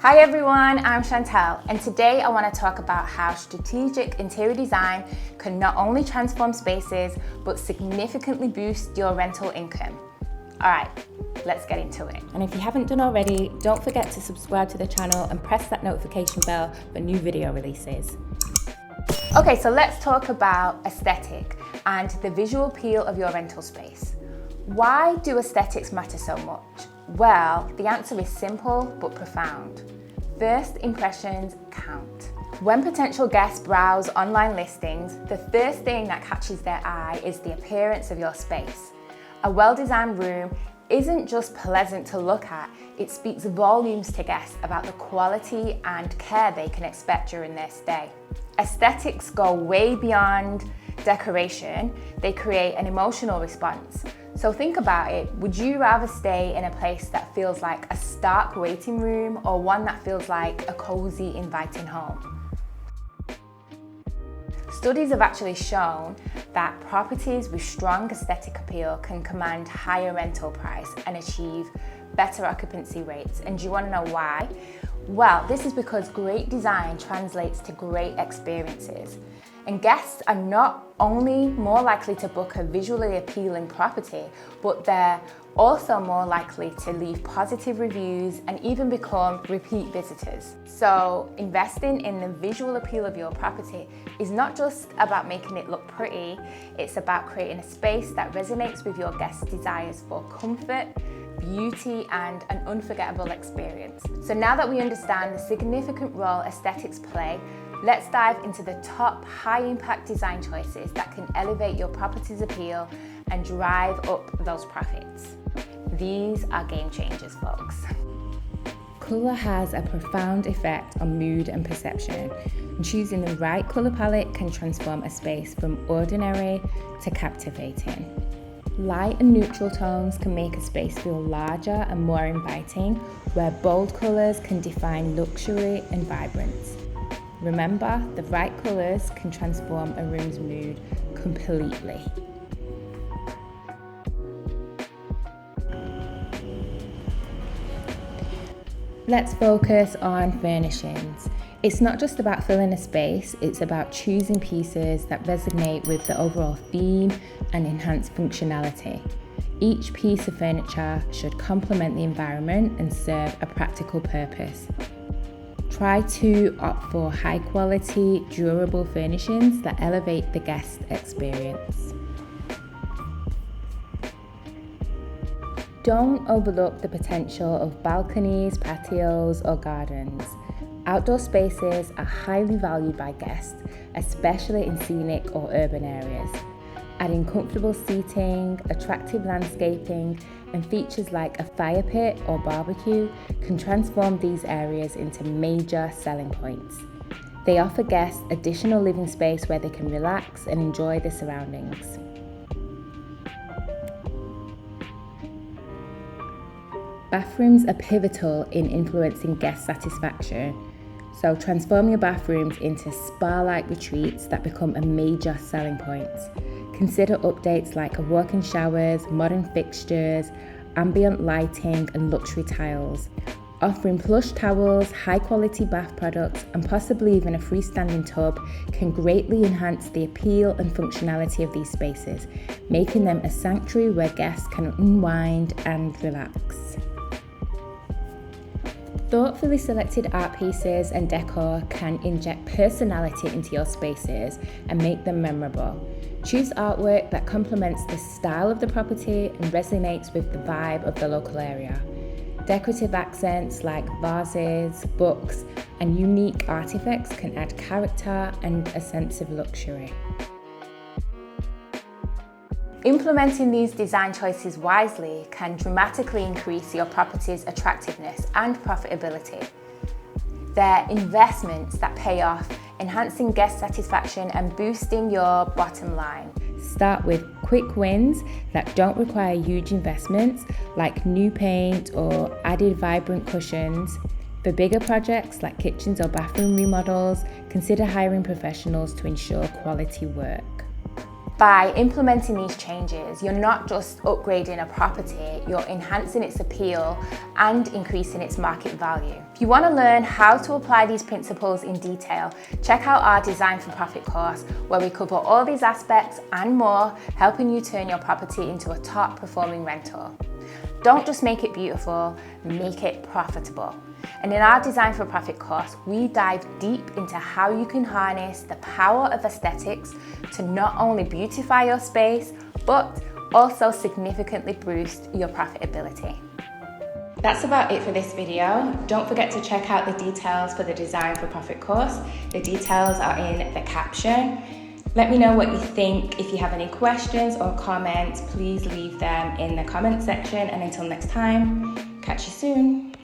Hi everyone, I'm Chantel, and today I want to talk about how strategic interior design can not only transform spaces, but significantly boost your rental income. Alright, let's get into it. And if you haven't done already, don't forget to subscribe to the channel and press that notification bell for new video releases. Okay, so let's talk about aesthetic and the visual appeal of your rental space. Why do aesthetics matter so much? Well, the answer is simple but profound. First impressions count. When potential guests browse online listings, the first thing that catches their eye is the appearance of your space. A well-designed room isn't just pleasant to look at, it speaks volumes to guests about the quality and care they can expect during their stay. Aesthetics go way beyond decoration, they create an emotional response. So think about it, would you rather stay in a place that feels like a stark waiting room or one that feels like a cozy, inviting home? Studies have actually shown that properties with strong aesthetic appeal can command higher rental price and achieve better occupancy rates. And do you want to know why? Well, this is because great design translates to great experiences. And guests are not only more likely to book a visually appealing property, but they're also more likely to leave positive reviews and even become repeat visitors. So investing in the visual appeal of your property is not just about making it look pretty, it's about creating a space that resonates with your guests' desires for comfort, beauty, and an unforgettable experience. So now that we understand the significant role aesthetics play, let's dive into the top high-impact design choices that can elevate your property's appeal and drive up those profits. These are game changers, folks. Colour has a profound effect on mood and perception, and choosing the right colour palette can transform a space from ordinary to captivating. Light and neutral tones can make a space feel larger and more inviting, where bold colours can define luxury and vibrance. Remember, the right colours can transform a room's mood completely. Let's focus on furnishings. It's not just about filling a space, it's about choosing pieces that resonate with the overall theme and enhance functionality. Each piece of furniture should complement the environment and serve a practical purpose. Try to opt for high quality, durable furnishings that elevate the guest experience. Don't overlook the potential of balconies, patios, or gardens. Outdoor spaces are highly valued by guests, especially in scenic or urban areas. Adding comfortable seating, attractive landscaping, and features like a fire pit or barbecue can transform these areas into major selling points. They offer guests additional living space where they can relax and enjoy the surroundings. Bathrooms are pivotal in influencing guest satisfaction, so transform your bathrooms into spa-like retreats that become a major selling point. Consider updates like walk-in showers, modern fixtures, ambient lighting, and luxury tiles. Offering plush towels, high-quality bath products, and possibly even a freestanding tub can greatly enhance the appeal and functionality of these spaces, making them a sanctuary where guests can unwind and relax. Thoughtfully selected art pieces and decor can inject personality into your spaces and make them memorable. Choose artwork that complements the style of the property and resonates with the vibe of the local area. Decorative accents like vases, books, and unique artifacts can add character and a sense of luxury. Implementing these design choices wisely can dramatically increase your property's attractiveness and profitability. They're investments that pay off, enhancing guest satisfaction and boosting your bottom line. Start with quick wins that don't require huge investments, like new paint or added vibrant cushions. For bigger projects like kitchens or bathroom remodels, consider hiring professionals to ensure quality work. By implementing these changes, you're not just upgrading a property, you're enhancing its appeal and increasing its market value. If you want to learn how to apply these principles in detail, check out our Design for Profit course, where we cover all these aspects and more, helping you turn your property into a top performing rental. Don't just make it beautiful, make it profitable. And in our Design for Profit course, we dive deep into how you can harness the power of aesthetics to not only beautify your space, but also significantly boost your profitability. That's about it for this video. Don't forget to check out the details for the Design for Profit course. The details are in the caption. Let me know what you think. If you have any questions or comments, please leave them in the comment section. And until next time, catch you soon.